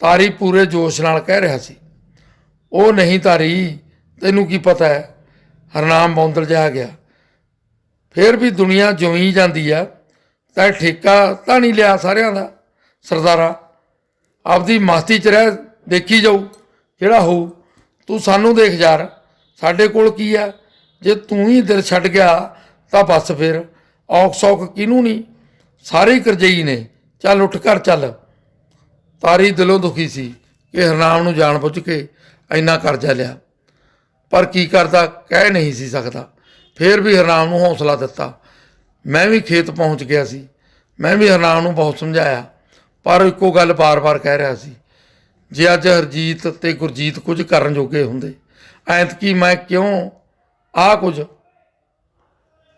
ਤਾਰੀ ਪੂਰੇ ਜੋਸ਼ ਨਾਲ ਕਹਿ ਰਿਹਾ ਸੀ। ਉਹ ਨਹੀਂ ਤਾਰੀ, ਤੈਨੂੰ ਕੀ ਪਤਾ ਹੈ? ਹਰਨਾਮ ਬੌਂਦਲ ਜਿਹਾ ਗਿਆ। ਫਿਰ ਵੀ ਦੁਨੀਆ ਜਿਉਂ ਜਾਂਦੀ ਆ, ਤਾਂ ਠੇਕਾ ਤਾਂ ਨਹੀਂ ਲਿਆ ਸਾਰਿਆਂ ਦਾ ਸਰਦਾਰਾ। ਆਪਦੀ ਮਸਤੀ 'ਚ ਰਹਿ, ਦੇਖੀ ਜਾਊ ਜਿਹੜਾ ਹੋਊ। ਤੂੰ ਸਾਨੂੰ ਦੇਖ ਯਾਰ, ਸਾਡੇ ਕੋਲ ਕੀ ਆ? ਜੇ ਤੂੰ ਹੀ ਦਿਲ ਛੱਡ ਗਿਆ ਤਾਂ ਬਸ ਫਿਰ ਔਖ ਸੌਖ ਕਿਹਨੂੰ ਨਹੀਂ, ਸਾਰੇ ਹੀ ਕਰਜ਼ਈ ਨੇ। ਚੱਲ ਉੱਠ ਘਰ ਚੱਲ। ਤਾਰੀ ਦਿਲੋਂ ਦੁਖੀ ਸੀ ਕਿ ਹਰਨਾਮ ਨੂੰ ਜਾਣ ਬੁੱਝ ਕੇ ਇੰਨਾ ਕਰਜ਼ਾ ਲਿਆ, ਪਰ ਕੀ ਕਰਦਾ ਕਹਿ ਨਹੀਂ ਸੀ ਸਕਦਾ। ਫਿਰ ਵੀ ਹਰਨਾਮ ਨੂੰ ਹੌਸਲਾ ਦਿੱਤਾ। ਮੈਂ ਵੀ ਖੇਤ ਪਹੁੰਚ ਗਿਆ ਸੀ। ਮੈਂ ਵੀ ਹਰਨਾਮ ਨੂੰ ਬਹੁਤ ਸਮਝਾਇਆ, ਪਰ ਇੱਕੋ ਗੱਲ ਬਾਰ-ਬਾਰ ਕਹਿ ਰਿਹਾ ਸੀ, ਜੇ ਅੱਜ ਹਰਜੀਤ ਅਤੇ ਗੁਰਜੀਤ ਕੁਝ ਕਰਨ ਜੋਗੇ ਹੁੰਦੇ, ਐਤਕੀ ਮੈਂ ਕਿਉਂ ਆਹ ਕੁਝ।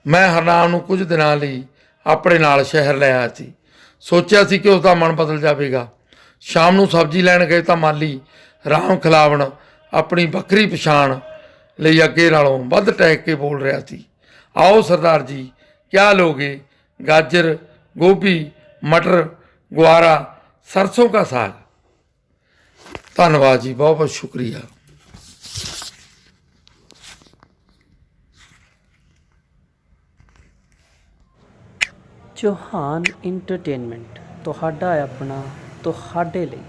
ਮੈਂ ਹਰਨਾਮ ਨੂੰ ਕੁਝ ਦਿਨਾਂ ਲਈ ਆਪਣੇ ਨਾਲ ਸ਼ਹਿਰ ਲੈ ਆਇਆ ਸੀ। ਸੋਚਿਆ ਸੀ ਕਿ ਉਸ ਦਾ ਮਨ ਬਦਲ ਜਾਵੇਗਾ। ਸ਼ਾਮ ਨੂੰ ਸਬਜ਼ੀ ਲੈਣ ਗਏ ਤਾਂ ਮਾਲੀ ਰਾਮ ਖਿਲਾਵਣ ਆਪਣੀ ਵੱਖਰੀ ਪਛਾਣ ਲਈ ਅੱਗੇ ਨਾਲੋਂ ਵੱਧ ਟਹਿਕ ਕੇ ਬੋਲ ਰਿਹਾ ਸੀ। ਆਓ ਸਰਦਾਰ ਜੀ, ਕਿਆ ਲੋਗੇ? ਗਾਜਰ, ਗੋਭੀ, ਮਟਰ, ਗੁਆਰਾ, ਸਰਸੋਂ का साग। ਧੰਨਵਾਦ ਜੀ, ਬਹੁਤ ਬਹੁਤ ਸ਼ੁਕਰੀਆ। ਚੌਹਾਨ ਇੰਟਰਟੇਨਮੈਂਟ, ਤੁਹਾਡਾ ਆਪਣਾ, ਤੁਹਾਡੇ ਲਈ।